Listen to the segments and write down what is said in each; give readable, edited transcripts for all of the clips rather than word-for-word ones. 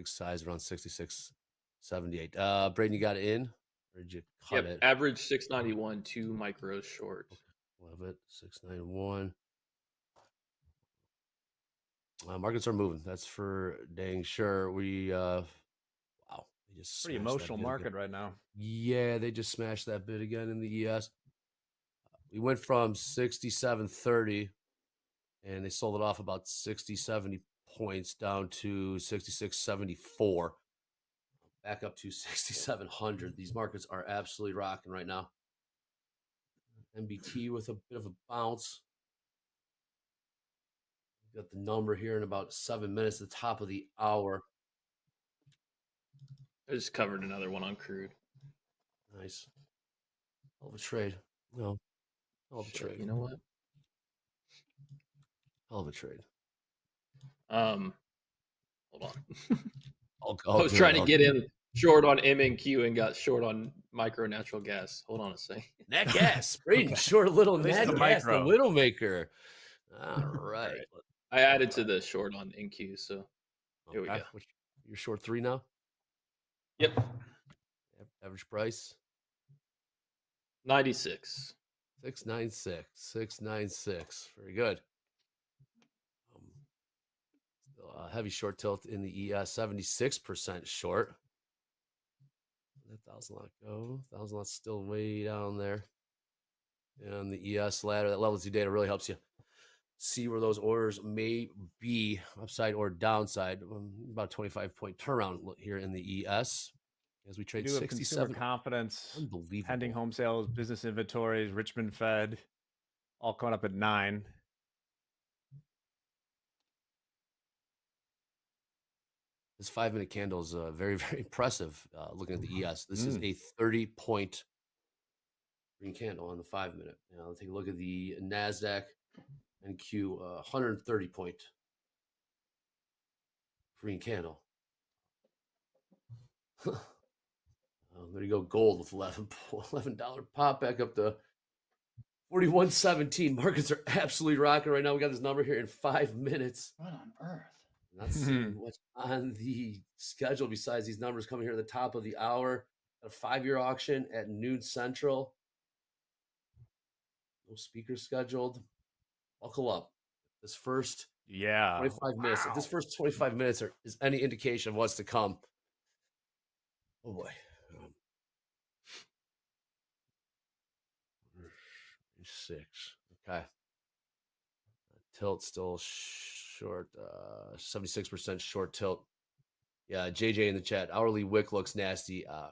size around 66.78. Braden, you got it in? Or did you cut Yep, it? average 691, 2 micros short. Okay. Love it. 691. Markets are moving. That's for dang sure. Wow. They just Pretty smashed that emotional bid market again. right now. Yeah, they just smashed that bid again in the ES. We went from 67.30 and they sold it off about 60, 70 points down to 66.74. Back up to 6,700. These markets are absolutely rocking right now. MBT with a bit of a bounce. Got the number here in about 7 minutes, at the top of the hour. I just covered another one on crude. Nice. Hell of a trade. No. Hell of a trade. You know what? Hell of a trade. Hold on. I was trying to get in short on MNQ and got short on micro natural gas. Hold on a second. Nat gas. Braden, short a little nat gas, the micro. Widowmaker. All right. All right. I added to the short on NQ, so here we go. You're short 3 now? Yep. Average price? 96. 696. 696. Very good. Still a heavy short tilt in the ES, 76% short. That 1,000 lot go. 1,000 lot's still way down there. And the ES ladder, that level 2 data really helps you see where those orders may be, upside or downside. About 25-point turnaround here in the ES as we trade 67. Consumer confidence, Unbelievable. pending home sales, business inventories, Richmond Fed, all coming up at 9. This 5-minute candle is very, very impressive. Looking at the ES, this is a 30-point green candle on the 5-minute. Now, take a look at the NASDAQ and Q, 130-point green candle. There you go, gold with $11 pop back up to 41.17. Markets are absolutely rocking right now. We got this number here in 5 minutes. What on earth? Not seeing much on the schedule besides these numbers coming here at the top of the hour. A 5-year auction at noon Central. No speakers scheduled. Buckle up. This first 25 minutes. If this first 25 minutes is any indication of what's to come. Oh boy. 6. Okay. Tilt still short. 76% short tilt. Yeah, JJ in the chat. Hourly wick looks nasty. Yeah.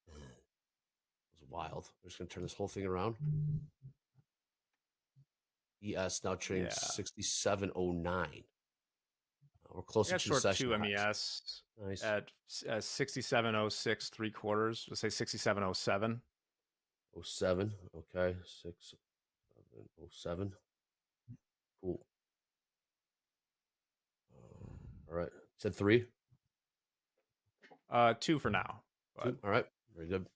It was wild. We're just going to turn this whole thing around. ES now trading 67.09. We're closer to short session 2 highs. MES at 67.06 3/4. Let's say 67.07. 07. Okay. 6707. Cool. All right. Said 3? 2 for now. 2? All right. Very good.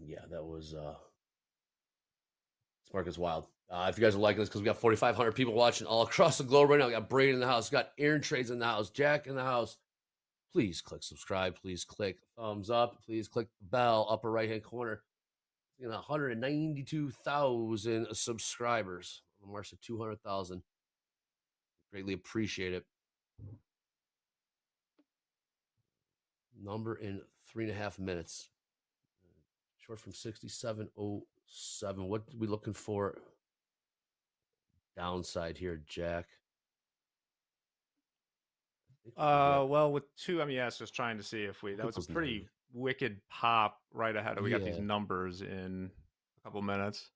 Yeah, that was this market's wild. If you guys are liking this, because we got 4,500 people watching all across the globe right now. We got Braden in the house, we got Aaron Trades in the house, Jack in the house. Please click subscribe. Please click thumbs up. Please click the bell, upper right-hand corner. 192,000 subscribers on the march to 200,000. Greatly appreciate it. Number in 3.5 minutes. Short from 67.07. What are we looking for? Downside here, Jack. Well, with 2 MES, just trying to see if that was a pretty wicked pop right ahead. We got these numbers in a couple minutes.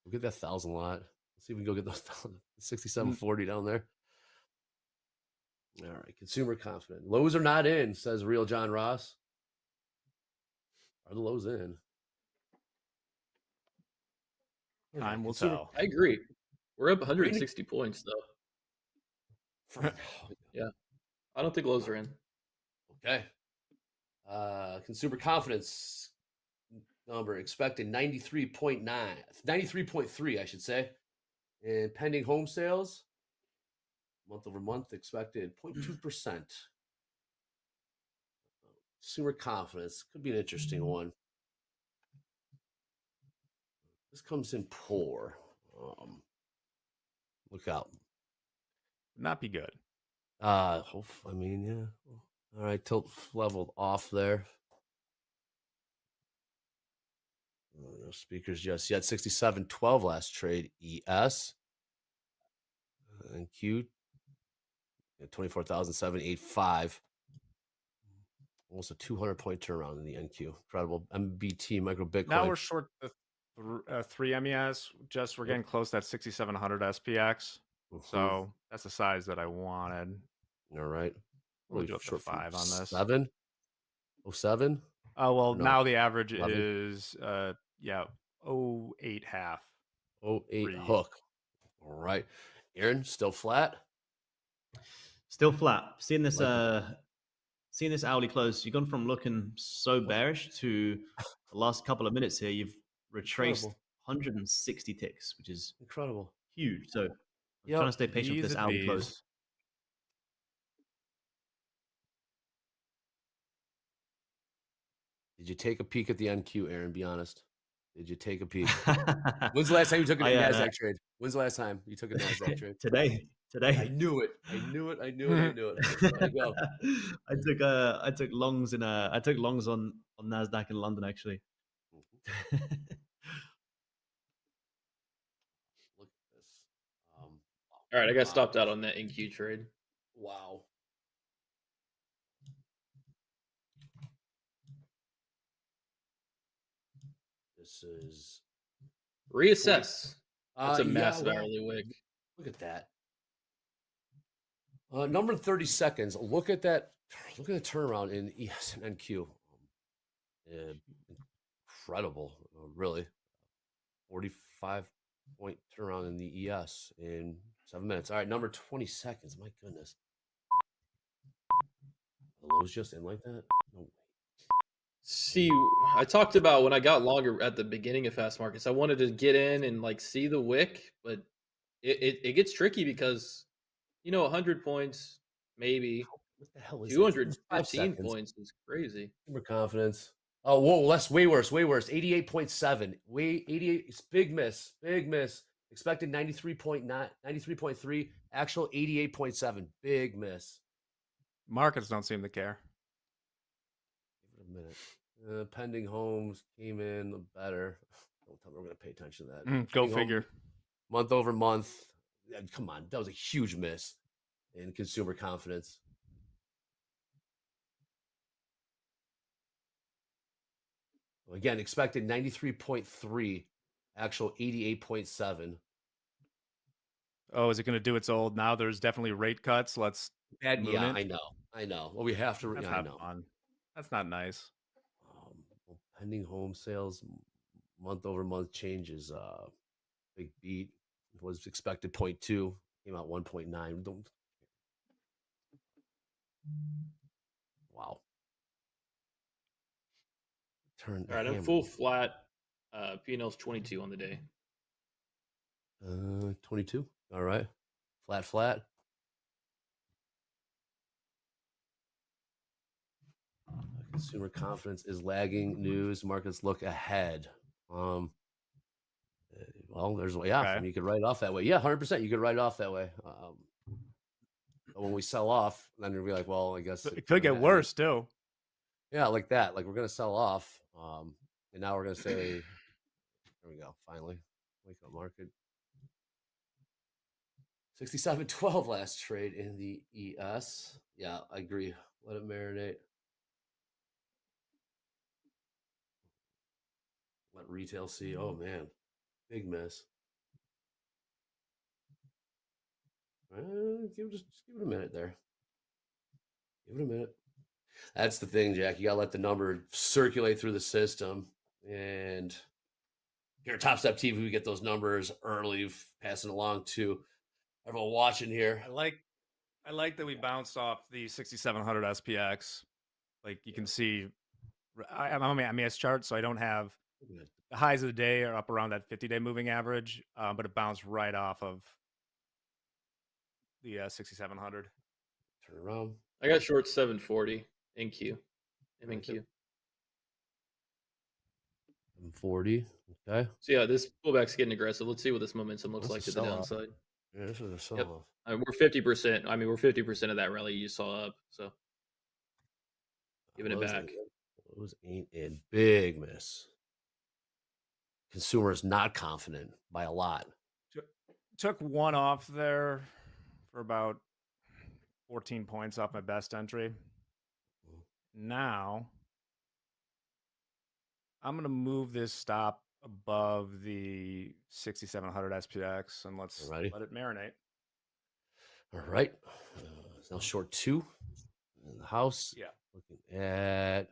We'll get that 1,000 lot. Let's see if we can go get those 67.40 down there. All right, consumer confident. Lows are not in, says Real John Ross. Are the lows in? Time will tell. I agree. We're up 160 points, though. Yeah. I don't think lows are in. Okay. Consumer confidence number expected 93.9, 93.3, I should say. And pending home sales, month over month expected 0.2%. Consumer confidence could be an interesting one. This comes in poor. Look out. Not be good. I mean, yeah. All right, tilt leveled off there. No speakers just yet. 67.12 last trade. ES and Q 24,785. Almost a 200-point turnaround in the NQ. Incredible. MBT micro Bitcoin. Now we're short the 3 MES. Just we're getting close to that 6700 SPX. So that's the size that I wanted. All right. We'll do up to 5 on this. 7? 07? Oh, well, now the average is 08 half. 08 hook. All right. Aaron, still flat? Still flat. Seeing this hourly close, you've gone from looking so bearish to the last couple of minutes here. You've retraced 160 ticks, which is incredible, huge. So I'm trying to stay patient for this hourly close. Did you take a peek at the NQ, Aaron? Be honest. Did you take a peek? When's the last time you took a NASDAQ trade? When's the last time you took a NASDAQ trade? Today. I knew it. I knew it. There you go. I took longs on NASDAQ in London, actually. Look at this. All right, I got stopped out on that NQ trade. Wow. This is reassess. That's a massive hourly wick. Look at that. Number 30 seconds. Look at that. Look at the turnaround in ES and NQ. Incredible, really. 45-point turnaround in the ES in 7 minutes. All right, number 20 seconds. My goodness. The lows just in like that? No way. See, I talked about when I got longer at the beginning of fast markets, I wanted to get in and like see the wick, but it gets tricky because 100 points, maybe. What the hell is 215 points is crazy. Super confidence. Oh, whoa, that's way worse. 88.7. 88. It's big miss. Expected 93.9, 93.3. Actual 88.7. Big miss. Markets don't seem to care. Give it a minute. Pending homes came in better. Don't tell me we're going to pay attention to that. Go figure. Month over month. Come on. That was a huge miss in consumer confidence. Again, expected 93.3, actual 88.7. Oh, is it going to do its old? Now there's definitely rate cuts. Let's I know. Well, we have to. That's I not know. fun. That's not nice. Pending home sales, month over month changes. Big beat. Was expected 0.2, came out 1.9. Don't. Wow. All right, I'm full flat. P&L's 22 on the day. 22. All right. Flat. Consumer confidence is lagging. News markets look ahead. Well, there's I mean, you could write it off that way. Yeah, 100%. You could write it off that way. But when we sell off, then you'll be like, well, I guess it could get worse too. Yeah, like that. Like we're gonna sell off, and now we're gonna say, there we go. Finally, wake up market. 67.12 last trade in the ES. Yeah, I agree. Let it marinate. Let retail see. Oh man, big miss. Just give it a minute there. Give it a minute. That's the thing, Jack. You gotta let the number circulate through the system. And here at Top Step TV, we get those numbers early, passing along to everyone watching here. I like that we bounced off the 6700 SPX. Like you can see, I'm on my MES chart, so I don't have the highs of the day are up around that 50-day moving average, but it bounced right off of the 6,700. Turn around. I got short 740 in Q. I'm in Right. Q. 40. Okay. So yeah, this pullback's getting aggressive. Let's see what this momentum looks That's like a to the sell-off. downside. Yeah, this is a sell Yep. off. We're 50%. I mean, we're 50% of that rally you saw up. So giving it back. Those ain't a big miss. Consumers not confident by a lot. Took one off there for about 14 points off my best entry. Now I'm going to move this stop above the 6,700 SPX and let's let it marinate. All right. It's now short 2 in the house. Yeah. Looking at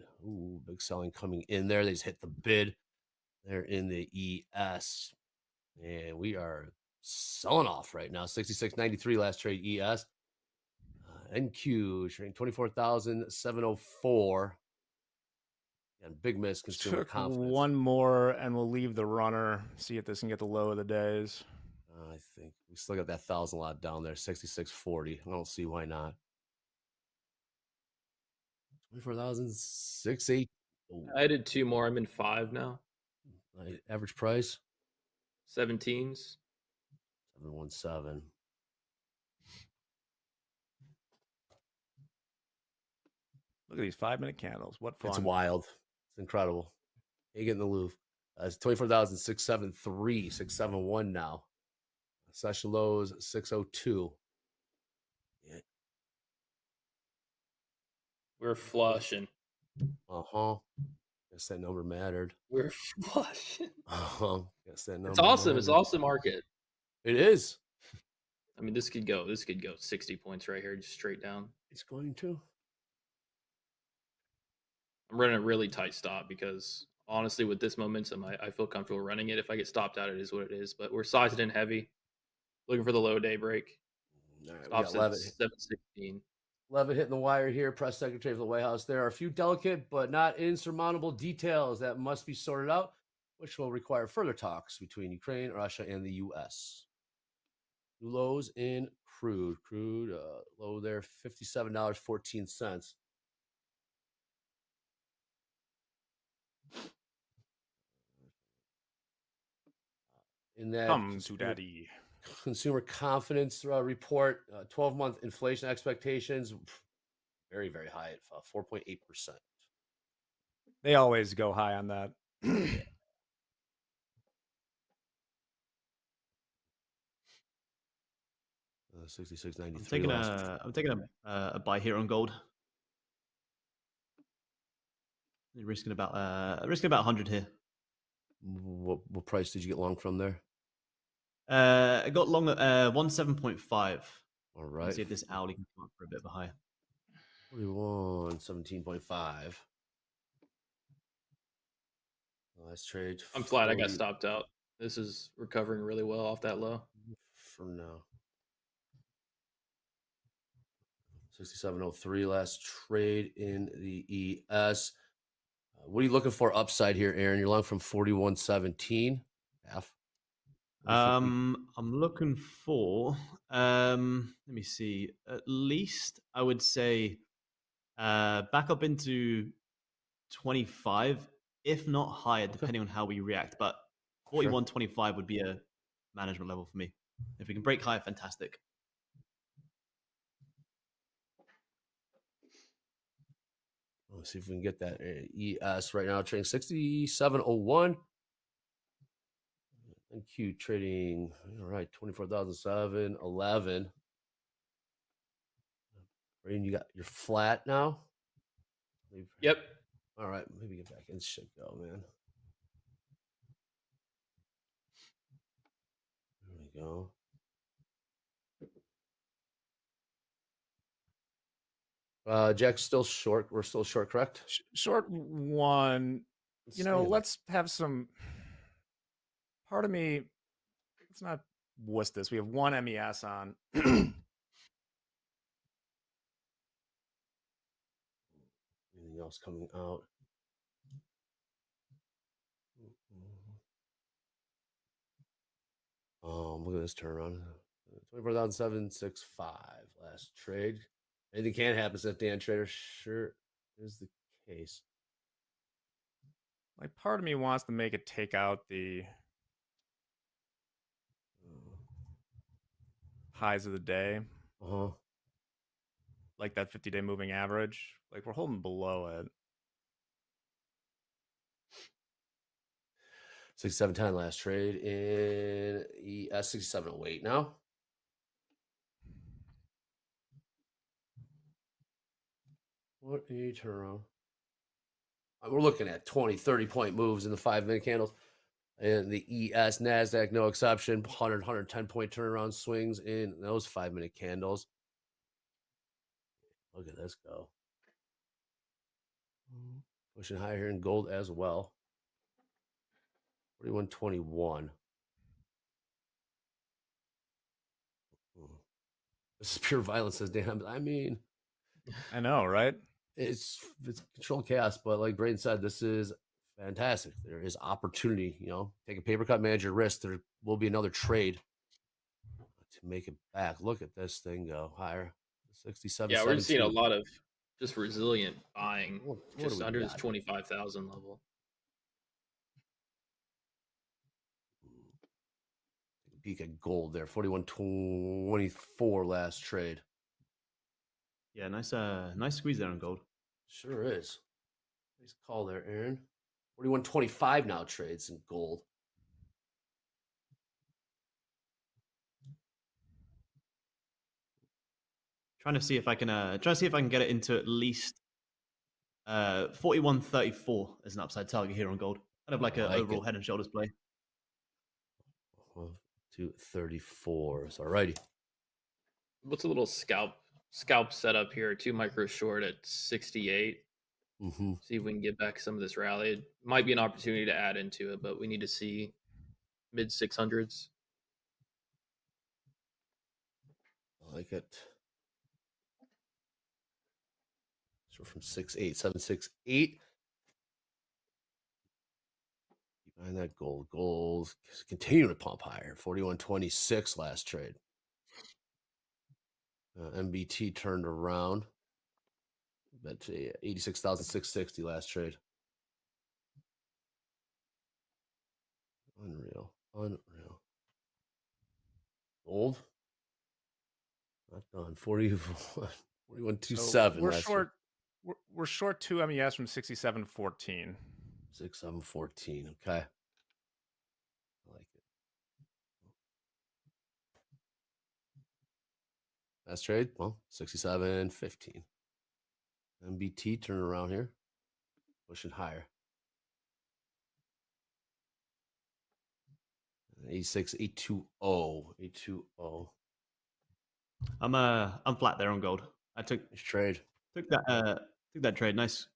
big selling coming in there. They just hit the bid. They're in the ES. And we are selling off right now. 66.93 last trade ES. NQ trading 24,704. And big miss consumer Took confidence. one more and we'll leave the runner. See if this can get the low of the days. I think we still got that 1,000 lot down there, 66.40. I don't see why not. 24,068. I did 2 more. I'm in 5 now. Average price 17s. 717. Look at these 5-minute candles. What fun. It's wild. It's incredible. You get in the Louvre. It's 24,673, 671 now. Session lows 602. Yeah. We're flushing. Guess that number mattered. We're flushing. Guess that number. It's awesome. mattered. It's awesome market. It is. I mean, this could go 60 points right here, just straight down. It's going to. I'm running a really tight stop because honestly, with this momentum, I feel comfortable running it. If I get stopped out, it is what it is. But we're sized in heavy, looking for the low day break. All right, Stops at 716. Levitt hitting the wire here, press secretary of the White House. There are a few delicate but not insurmountable details that must be sorted out, which will require further talks between Ukraine, Russia, and the U.S. New lows in crude. Crude low there, $57.14. In that Come to daddy. Consumer confidence report, 12-month inflation expectations, very, very high at 4.8%. They always go high on that. Yeah. 66.93. I'm taking a buy here on gold. You're risking about 100 here. What price did you get long from there? I got long at 17.5. All right. Let's see if this hourly can come up for a bit of a higher. 41, 17.5. Last trade. I'm flat. I got stopped out. This is recovering really well off that low. For now. 67.03 last trade in the ES. What are you looking for upside here, Aaron? You're long from 41.17. Half. I'm looking for let me see, at least I would say back up into 25, if not higher, depending on how we react. But 41.25 would be a management level for me. If we can break higher, fantastic. Let's see if we can get that ES right now. Trading 67.01. NQ trading, all right, 24,711. Braden, you're flat now? Yep. All right, maybe get back in. Shit go, man. There we go. Jack's still short. We're still short, correct? Short one. Let's have some. Part of me, let's not wuss this. We have one MES on. Anything else coming out? Look at this turnaround. 24,765 last trade. Anything can happen, said Dan Trader. Sure is the case. Like, part of me wants to make it take out the highs of the day, Uh-huh. like that 50-day moving average. Like, we're holding below it. 67.10 last trade in ES 67.08 now. What a turnaround. We're looking at 20, 30-point moves in the 5-minute candles. And the ES, NASDAQ, no exception. 100, 110-point turnaround swings in those 5-minute candles. Look at this go. Pushing higher here in gold as well. 41.21. This is pure violence, says Dan. I mean, I know, right? it's controlled chaos, but like Braden said, this is fantastic. There is opportunity, take a paper cut, manage your risk. There will be another trade to make it back. Look at this thing go higher. 67. Yeah, we're seeing a lot of just resilient buying What just do we under this got? 25,000 level. Take a peek at gold there. 41.24 last trade. Yeah, nice squeeze there on gold. Sure is. Nice call there, Aaron. 41.25 now trades in gold. Trying to see if I can get it into at least 41.34 as an upside target here on gold. Kind of like an overall head and shoulders play. 234. All righty. What's a little scalp setup here? 2 micro short at 68. Mm-hmm. See if we can get back some of this rally. It might be an opportunity to add into it, but we need to see mid 600s. I like it. So from 6.8, 7.68. Keep behind that gold. Gold continuing to pump higher. 41.26 last trade. MBT turned around. Bet 86,660 last trade. Unreal. Gold. Not done. 41.27 We're last short. We're short 2 MES from 67.14. 67.14. Okay. I like it. Last trade. Well, 67.15. MBT turning around here. Pushing higher. 86.820. 820. I'm flat there on gold. I took Nice trade. Took that trade. Nice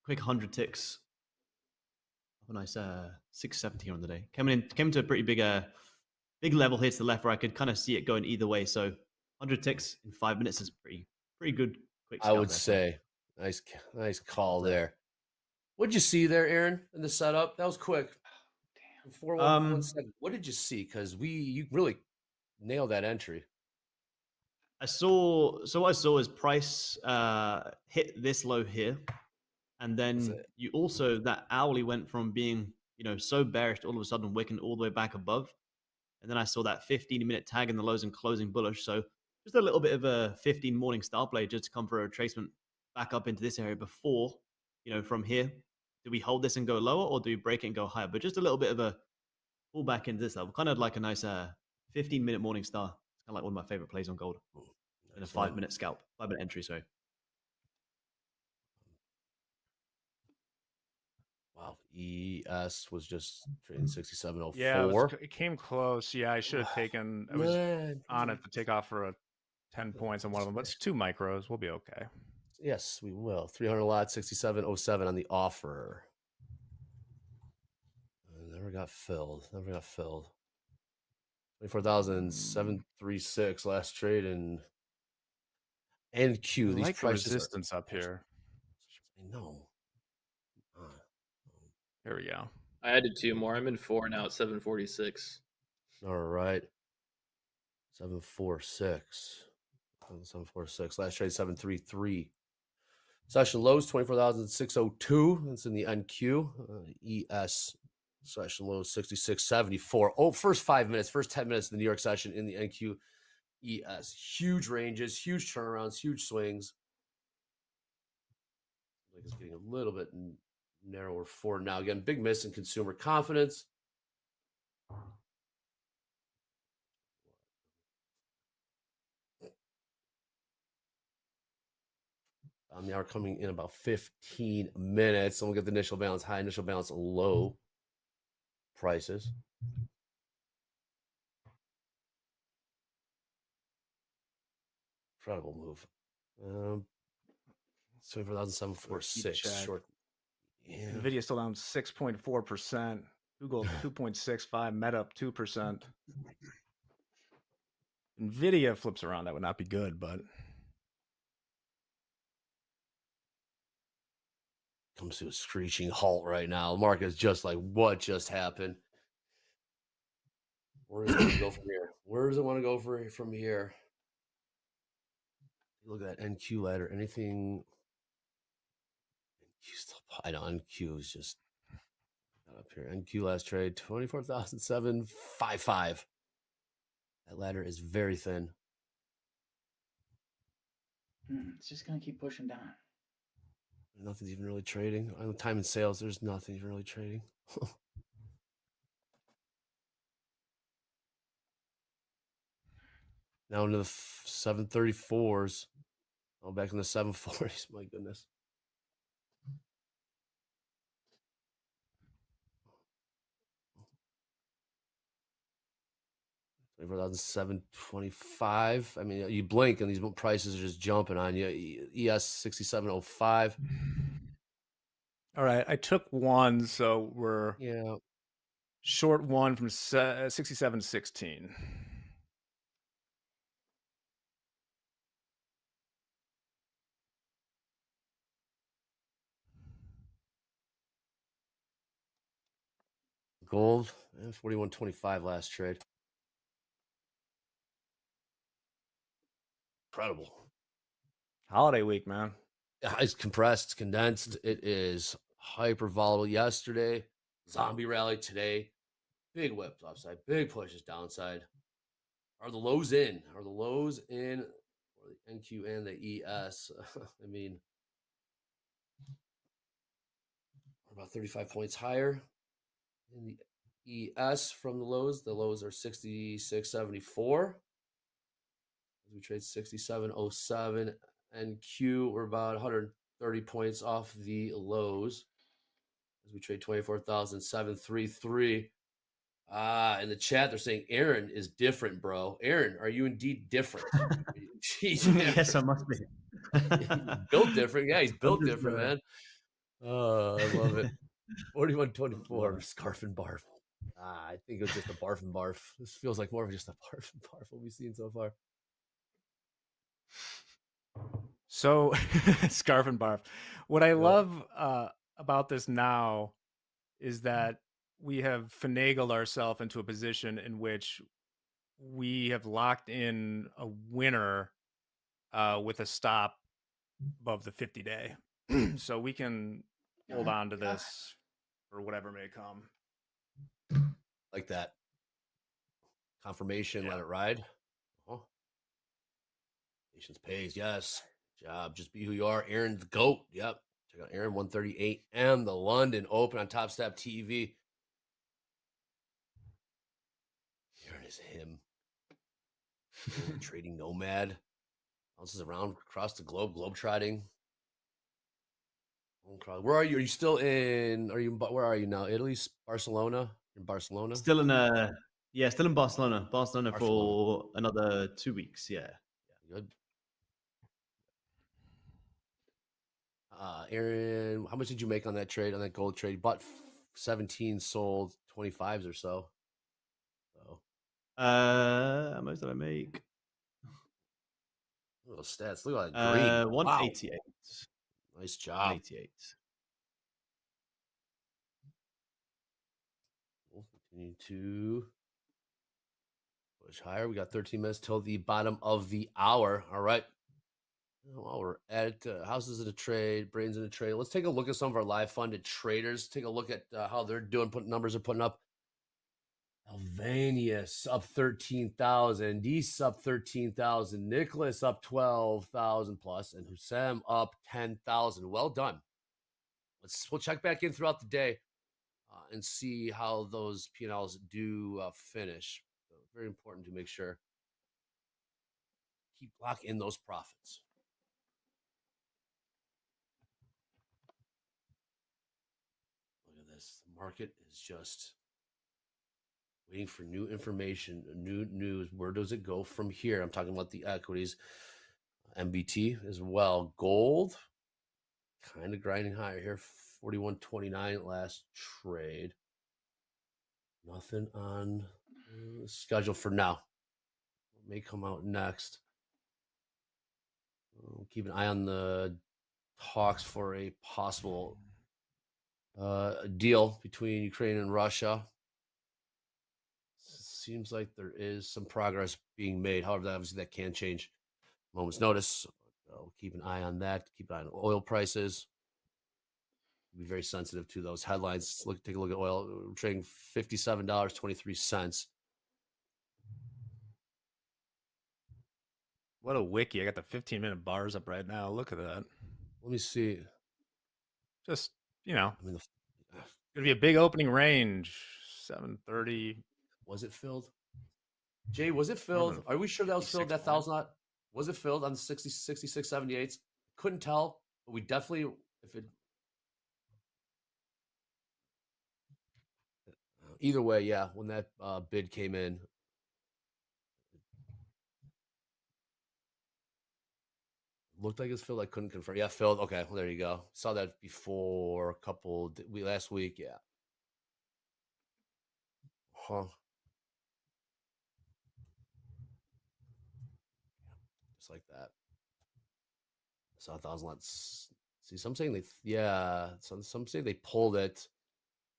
quick 100 ticks. Have a nice 670 on the day. Came to a pretty big level here to the left where I could kind of see it going either way. So 100 ticks in 5 minutes is pretty good quick I would say nice call there. What'd you see there, Aaron, in the setup? That was quick. 4117. What did you see? Because you really nailed that entry. What I saw is price hit this low here, and then you also that hourly went from being so bearish to all of a sudden wicking all the way back above, and then I saw that 15-minute tag in the lows and closing bullish. So just a little bit of a 15 morning star play just to come for a retracement back up into this area before from here. Do we hold this and go lower, or do we break it and go higher? But just a little bit of a pull back into this level, kind of like a nice 15-minute morning star. It's kind of like one of my favorite plays on gold. In a 5-minute scalp, 5-minute entry. So, wow, ES was just trading 67.04. Yeah, it came close. Yeah, I should have taken. I was on it to take off for a 10 points on one of them, but it's 2 micros. We'll be okay. Yes, we will. 300 lot, 67.07 on the offer. Never got filled. 24,736 last trade and Q. I These like the prices resistance up here. I know. Here we go. I added 2 more. I'm in 4 now at 746. All right. 746. 746. Last trade 733. Session lows 24,602. That's in the NQ. ES session lows 6674. Oh, first 5 minutes, first 10 minutes of the New York session in the NQ ES. Huge ranges, huge turnarounds, huge swings. Like it's getting a little bit narrower forward now. Again, big miss in consumer confidence. They are coming in about 15 minutes. And we'll get the initial balance high, initial balance low prices. Incredible move. 24,746 short. Yeah. Nvidia still down 6.4%. Google 2.65. Meta up 2%. Nvidia flips around. That would not be good, but comes to a screeching halt right now. The market is just like, what just happened? Where does it want to go from here? Where does it want to go from here? Look at that NQ ladder. Anything? NQ still, I know NQ is just up here. NQ last trade 24,755. That ladder is very thin. It's just gonna keep pushing down. Nothing's even really trading. On time and sales, there's nothing even really trading. Now into the 734s. Oh, back in the 740s. My goodness. $24,725. I mean, you blink and these prices are just jumping on you. ES 6705. All right, I took one, so we're short one from 67.16. Gold, 41.25 last trade. Incredible. Holiday week, man. It's compressed, condensed. It is hyper volatile yesterday. Zombie rally today. Big whips upside, big pushes downside. Are the lows in? Are the lows in for the NQ and the ES? I mean, we're about 35 points higher in the ES from the lows. The lows are 66.74. We trade 67.07. NQ, we're about 130 points off the lows as we trade 24,733. In the chat, they're saying Aaron is different, bro. Aaron, are you indeed different? Yes, I must be. Built different. Yeah, he's built different, man. Oh, I love it. 41.24, Scarf and Barf. I think it was just a Barf and Barf. This feels like more of just a Barf and Barf what we've seen so far. So, Scarf and Barf. What I love about this now is that we have finagled ourselves into a position in which we have locked in a winner with a stop above the 50-day. So we can hold on to this for whatever may come. Like that. Confirmation, let it ride. Patience pays, yes. Job, just be who you are. Aaron the GOAT. Yep. Check out Aaron 138 and the London Open on Top Step TV. Aaron is him. Trading nomad. Bounces around across the globe, globetrotting. Where are you? Are you still in? Where are you now? Italy, Barcelona? In Barcelona? Still in still in Barcelona. Barcelona for another 2 weeks. Yeah. Good. Aaron, how much did you make on that trade, on that gold trade? You bought 17, sold 25s or so. How much did I make? Little stats. Look at that green. 188. Wow. Nice job. 188. We'll continue to Push higher. We got 13 minutes till the bottom of the hour. All right. While we're at houses in a trade, brains in a trade, let's take a look at some of our live funded traders. Take a look at how they're doing. Put numbers are putting up. Alvanius up 13,000, Dees up 13,000, Nicholas up 12,000 plus, and Hussam up 10,000. Well done. We'll check back in throughout the day and see how those P&Ls do finish. So very important to make sure keep lock in those profits. Look at this. The market is just waiting for new information, new news. Where does it go from here? I'm talking about the equities, MBT as well. Gold, kind of grinding higher here, 41.29 last trade. Nothing on schedule for now. It may come out next. Keep an eye on the talks for a possible deal between Ukraine and Russia. Seems like there is some progress being made. However, obviously that can change moment's notice. We'll keep an eye on that. Keep an eye on oil prices. Be very sensitive to those headlines. Take a look at oil. We're trading $57.23. What a wiki. I got the 15-minute bars up right now. Look at that. Let me see. Just, I mean, going to be a big opening range. 730. Was it filled? Jay, was it filled? Are we sure that was filled? That 1,000 lot? Was it filled on the 60, 66, 78s? Couldn't tell, but we definitely, if it, either way, yeah, when that bid came in, looked like it was filled. I couldn't confirm. Yeah, filled. Okay, well, there you go. Saw that before a couple last week. Yeah. Huh. Just like that. Saw 1,000 lots. See, some saying some say they pulled it.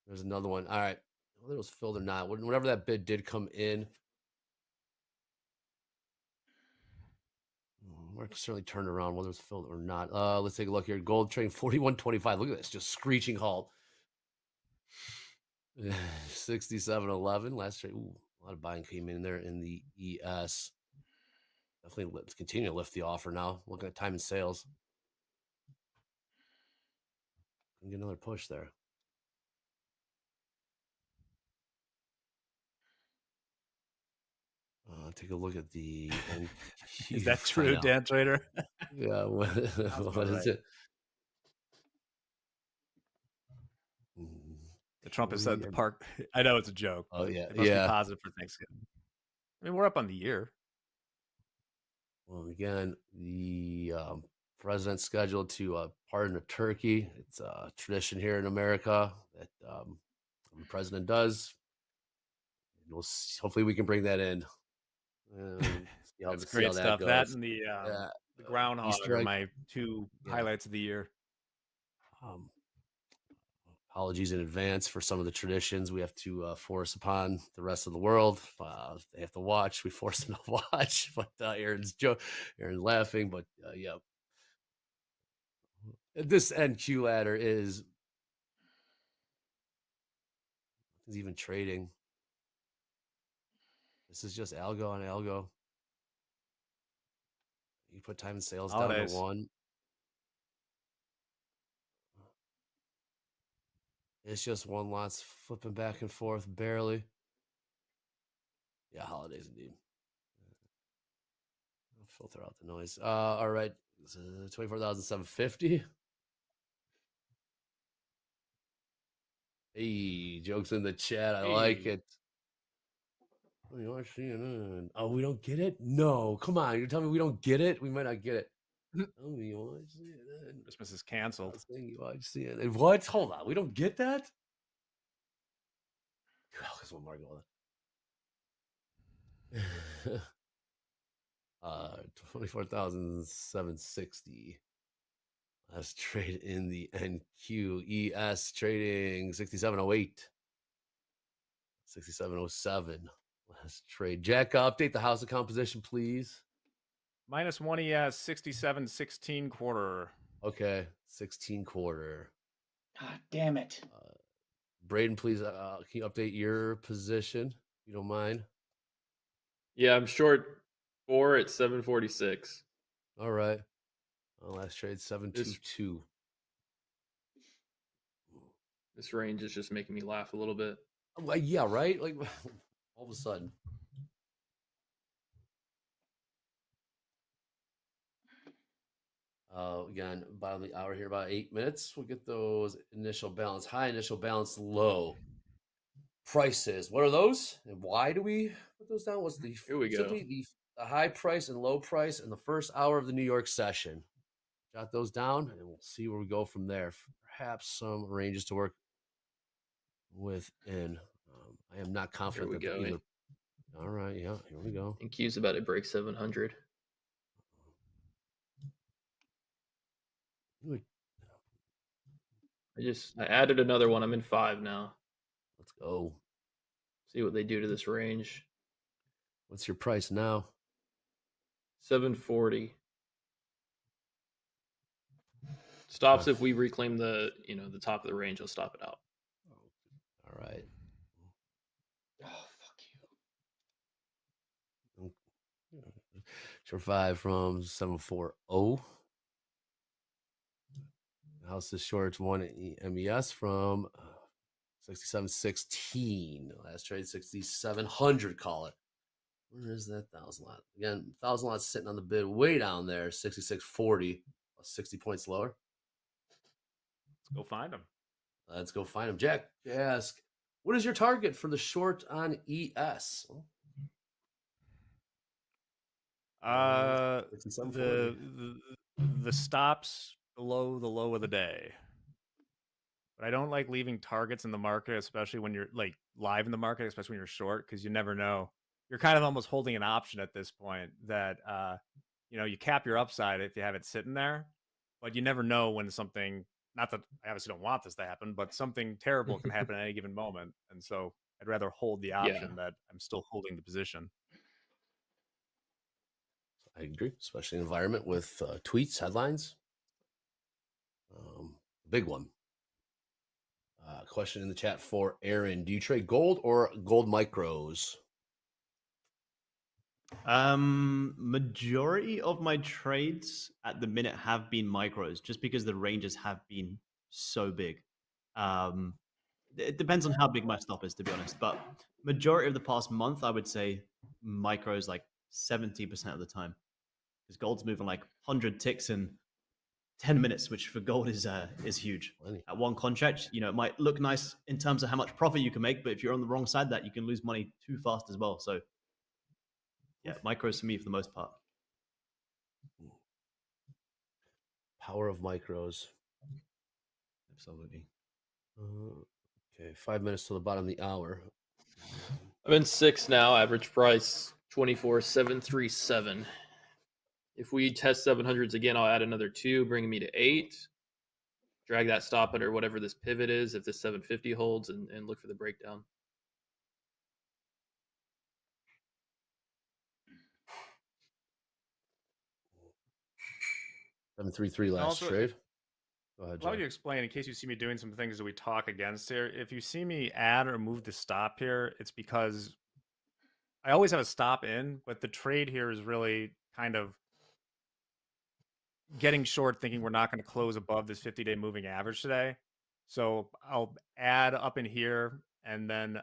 There's another one. All right. Whether it was filled or not, whenever that bid did come in, market certainly turned around, whether it's filled or not. Let's take a look here. Gold trading 41.25. Look at this, just screeching halt. 67.11 last trade. Ooh, a lot of buying came in there in the ES. Definitely let's continue to lift the offer now. Looking at time and sales. Gonna get another push there. Take a look at the NQ. Is that true, Dan Trader? Yeah. What is it? The Trump has said the park. I know it's a joke. Oh yeah, it must be positive for Thanksgiving. I mean, we're up on the year. Well, again, the president's scheduled to pardon a turkey. It's a tradition here in America that the president does. We'll see, hopefully, we can bring that in. That's great stuff. That and the groundhog are my two highlights of the year. Apologies in advance for some of the traditions we have to force upon the rest of the world. They have to watch. We force them to watch. But Aaron's laughing. But yeah, this NQ ladder is even trading. This is just algo on algo. You put time and sales down to 1. It's just one lot's flipping back and forth barely. Yeah, holidays indeed. I'll filter out the noise. All right, 24,750. Hey, jokes in the chat. I like it. Oh, you are CNN. Oh, we don't get it? No, come on. You're telling me we don't get it? We might not get it. Oh, you watch CNN. Christmas is canceled. You watch CNN. What? Hold on. We don't get that? Oh, there's one more going. 24,760. Last trade in the NQES trading 6708. 6707 Let's trade. Jack, update the house of composition, please. -1 ES 67.16 quarter. Okay, 16 quarter. Ah, damn it. Braden, please, can you update your position, if you don't mind? Yeah, I'm short 4 at 746. All right. Last trade 722. This range is just making me laugh a little bit. Well, yeah, right. Like all of a sudden. Again, bottom of the hour here, about 8 minutes. We'll get those initial balance high, initial balance low prices. What are those, and why do we put those down? What's the Here we go. simply the high price and low price in the first hour of the New York session? Jot those down, and we'll see where we go from there. Perhaps some ranges to work within. I am not confident we that go. either. All right, yeah, here we go. And Q's about to break 700. I added another one. I'm in 5 now. Let's go. See what they do to this range. What's your price now? 740. Stops if we reclaim the the top of the range. I'll stop it out. All right. Oh, fuck you. Short 5 from 740. House is short 1 MES from 6716. Last trade 6700. Call it. Where is that 1,000 lot? Again, 1,000 lots sitting on the bid way down there. 6640, 60 points lower. Let's go find them. Let's go find them. Jack, ask, what is your target for the short on ES? The stops below the low of the day. But I don't like leaving targets in the market, especially when you're like live in the market, especially when you're short, because you never know. You're kind of almost holding an option at this point that you cap your upside if you have it sitting there, but you never know when something, not that I obviously don't want this to happen, but something terrible can happen at any given moment. And so I'd rather hold the option that I'm still holding the position. I agree, especially in an environment with tweets, headlines. Big one. Question in the chat for Aaron. Do you trade gold or gold micros? Majority of my trades at the minute have been micros, just because the ranges have been so big. It depends on how big my stop is, to be honest. But majority of the past month, I would say micros like 70% of the time, because gold's moving like 100 ticks in 10 minutes, which for gold is huge. Plenty. At one contract, it might look nice in terms of how much profit you can make, but if you're on the wrong side, that you can lose money too fast as well. So yeah, micros for me for the most part. Power of micros. Absolutely. Okay, 5 minutes to the bottom of the hour. I'm in 6 now. Average price 24,737. If we test 700s again, I'll add another 2, bringing me to 8. Drag that stop under whatever this pivot is, if this 750 holds, and look for the breakdown. $733 last Also, trade. Go ahead, Why would Jack. you explain, in case you see me doing some things that we talk against here? If you see me add or move the stop here, it's because I always have a stop in, but the trade here is really kind of getting short, thinking we're not going to close above this 50-day moving average today. So I'll add up in here, and then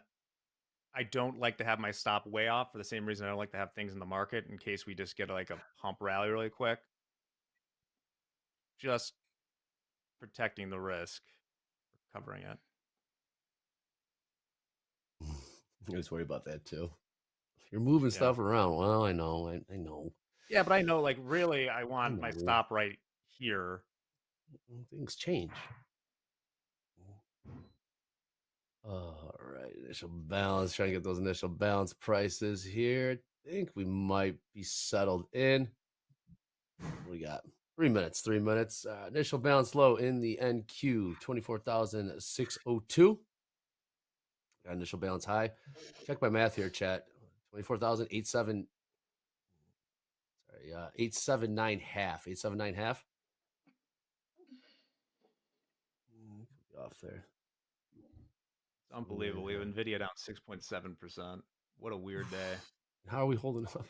I don't like to have my stop way off for the same reason I don't like to have things in the market in case we just get like a pump rally really quick. Just protecting the risk, covering it. I just worry about that too. You're moving stuff around. Well, I know. I know. Yeah, but I know, like, really, I want my stop right here. Things change. All right, initial balance. Trying to get those initial balance prices here. I think we might be settled in. What we got? 3 minutes. 3 minutes. Initial balance low in the NQ 24,602. Got initial balance high. Check my math here, chat. 24,087. Sorry, 879 half. 879 half. Could be off there. It's unbelievable. We have Nvidia down 6.7%. What a weird day. How are we holding up?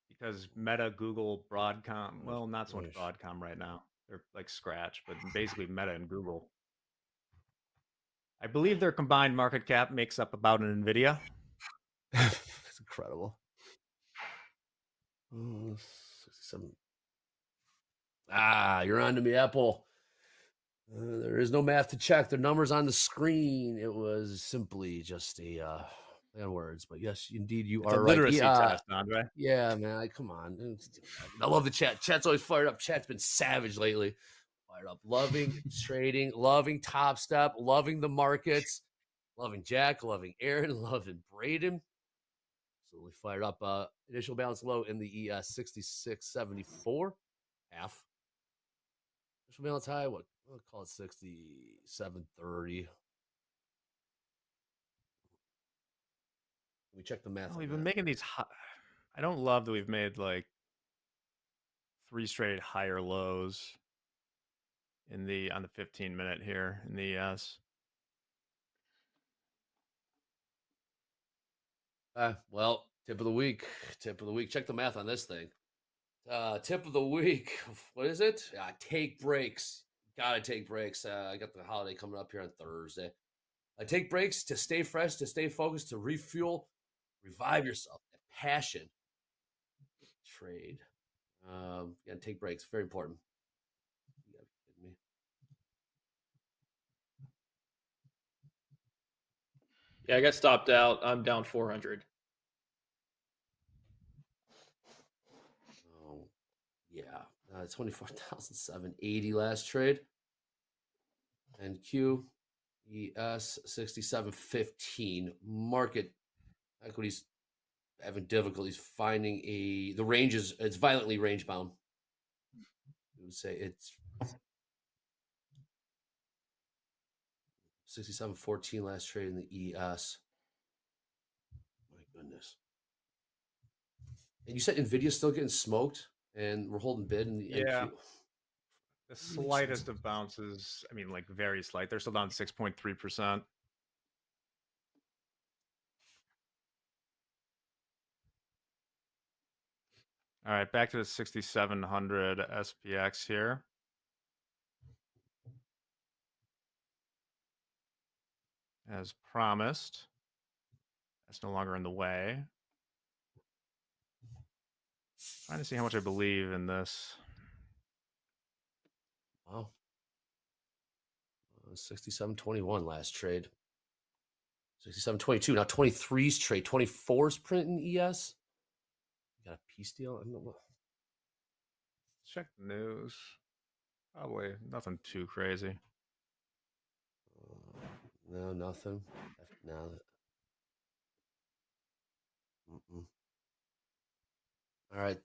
Because Meta, Google, Broadcom, well, not so much Broadcom right now. They're like scratch, but basically Meta and Google. I believe their combined market cap makes up about an Nvidia. It's incredible. 67. You're on to me, Apple. There is no math to check. The numbers on the screen. It was simply just a play on words. But yes, indeed, you It's are a right. literacy test, Andre. Yeah, man. Come on. I love the chat. Chat's always fired up. Chat's been savage lately. Fired up. Loving trading. Loving Top Step. Loving the markets. Loving Jack. Loving Aaron. Loving Braden. Absolutely fired up. Initial balance low in the ES 66.74. Half. Initial balance high. What? We'll call it 67.30. We check the math. We've been making these. I don't love that we've made like 3 straight higher lows on the 15-minute here in the ES. Well, tip of the week. Tip of the week. Check the math on this thing. Tip of the week. What is it? Take breaks. Gotta take breaks. I got the holiday coming up here on Thursday. Take breaks to stay fresh, to stay focused, to refuel, revive yourself. That passion. Trade. Gotta take breaks. Very important. You gotta be kidding me. Yeah, I got stopped out. I'm down 400. Oh, yeah. 24,780 last trade. And Q, ES 67.15. Market equities having difficulties finding the ranges. It's violently range bound. I would say it's 67.14 last trade in the ES. My goodness. And you said Nvidia's still getting smoked, and we're holding bid in the NQ. The slightest of bounces. I mean, like very slight. They're still down 6.3%. All right, back to the 6,700 SPX here. As promised, that's no longer in the way. Trying to see how much I believe in this. Wow. 67.21 last trade. 67.22. Now 23's trade. 24's print in ES. You got a piece deal? I don't know. Check the news. Probably nothing too crazy. No, nothing. No. All right.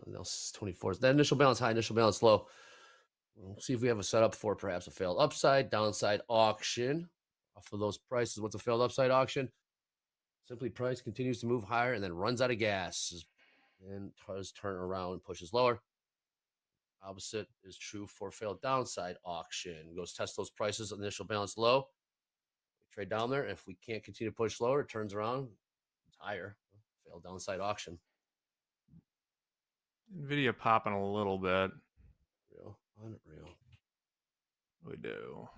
No, 24s. That initial balance high, initial balance low. We'll see if we have a setup for perhaps a failed upside, downside auction. Off of those prices, what's a failed upside auction? Simply price continues to move higher and then runs out of gas and does turn around and pushes lower. Opposite is true for failed downside auction. Goes test those prices, initial balance low. We trade down there. If we can't continue to push lower, it turns around. It's higher. Failed downside auction. Nvidia popping a little bit. Real, unreal. We do.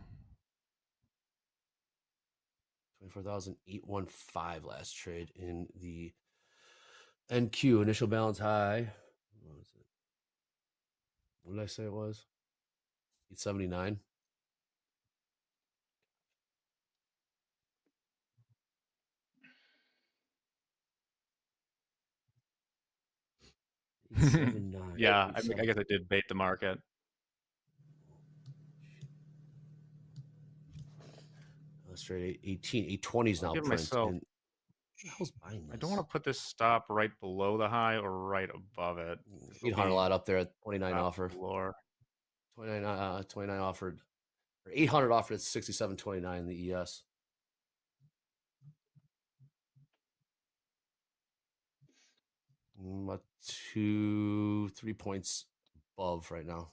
24,815 last trade in the NQ. Initial balance high. What was it? What did I say it was? 879. Yeah, I guess I did bait the market. Straight 820s now. Give myself. And who the hell's buying this? I don't want to put this stop right below the high or right above it. 800 lot up there at 29 offered. Floor. 29 offered, or 800 offered at 67.29 in the ES. About 2-3 points above right now.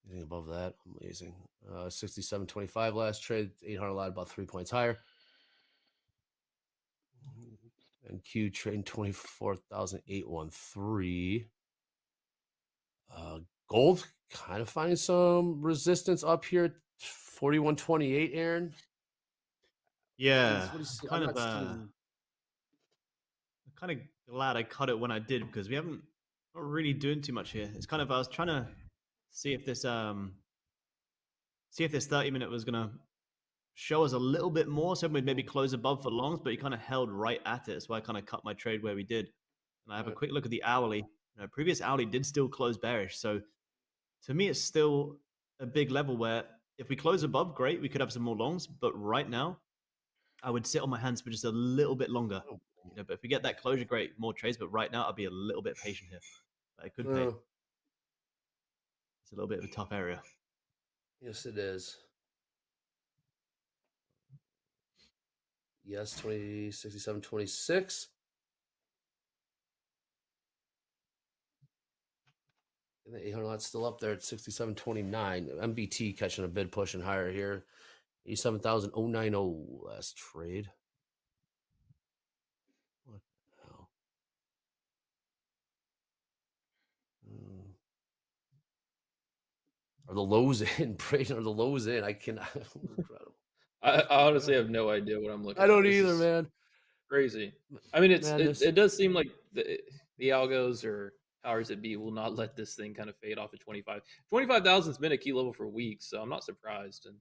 Anything above that, amazing. 67.25 last trade, 800 lot, about 3 points higher. And Q trading 24,813. Gold kind of finding some resistance up here at 41.28, Aaron. Yeah, What do you see? kind I'm of. not seeing. I'm kind of glad I cut it when I did because we haven't not really doing too much here. It's kind of I was trying to see if this 30-minute was gonna show us a little bit more, so we'd maybe close above for longs, but he kind of held right at it. So I kind of cut my trade where we did. And I have a quick look at the hourly. Previous hourly did still close bearish. So to me, it's still a big level where if we close above, great, we could have some more longs. But right now, I would sit on my hands for just a little bit longer. But if we get that closure, great, more trades. But right now, I'll be a little bit patient here. But it could pay. It's a little bit of a tough area. Yes, it is. Yes, 67.26. And the 800 lot's still up there at 67.29. MBT catching a bid, pushing higher here. 87,090 last trade. What the hell? Are the lows in? Braden, are the lows in? I cannot. Incredible. I honestly have no idea what I'm looking at. I don't This either, is man. crazy. I mean, Madness. it does seem like the algos or powers that be will not let this thing kind of fade off at 25. 25,000's been a key level for weeks, so I'm not surprised. And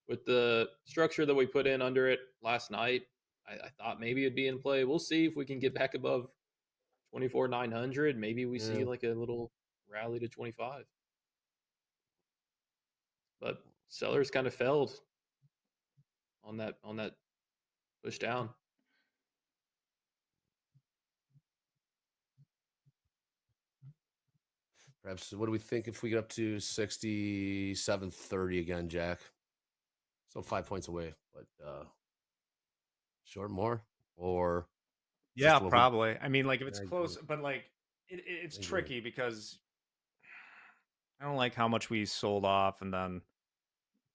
with the structure that we put in under it last night, I thought maybe it'd be in play. We'll see if we can get back above 24,900. Maybe we see like a little rally to 25. But sellers kind of failed on that push down. Perhaps, what do we think if we get up to 67.30 again, Jack? So 5 points away, but short more or yeah, probably. I mean, like if it's close, agree. but like it's tricky because I don't like how much we sold off, and then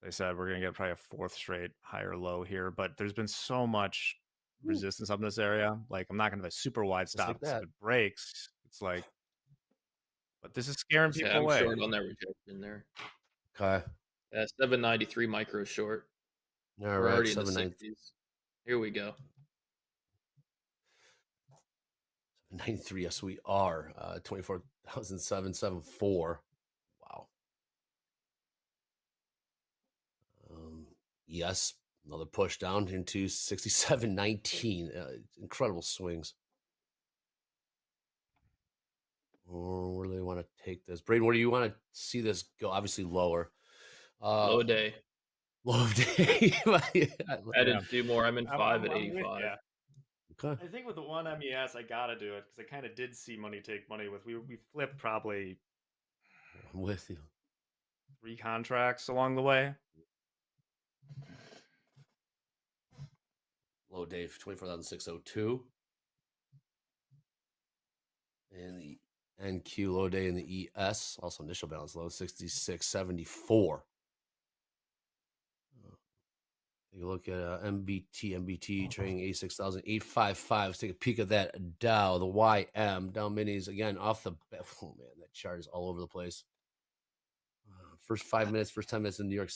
they said we're gonna get probably a fourth straight higher low here. But there's been so much resistance up in this area. Like I'm not gonna have a super wide stop. like that. If it breaks, it's like, but this is scaring people I'm away. short on that rejection there. Okay. 793 micro short. All We're right, already in the 60s. Here we go. 93. Yes, we are. 24,774. Wow. Yes, another push down into 67.19. Incredible swings. Where do they want to take this? Braden, where do you want to see this go? Obviously lower. Low day. Low day. I didn't do more. I'm in 5 at I'm 85. Yeah. Okay. I think with the one MES, I gotta do it because I kind of did see money take money with. We flipped probably I'm with you. 3 contracts along the way. Low day for 24,602. And the NQ low day in the ES, also initial balance low 66.74. Take a look at MBT trading 86,855. Let's take a peek at that Dow, the YM Dow minis again off the. Oh man, that chart is all over the place. First 5 minutes, first 10 minutes in New York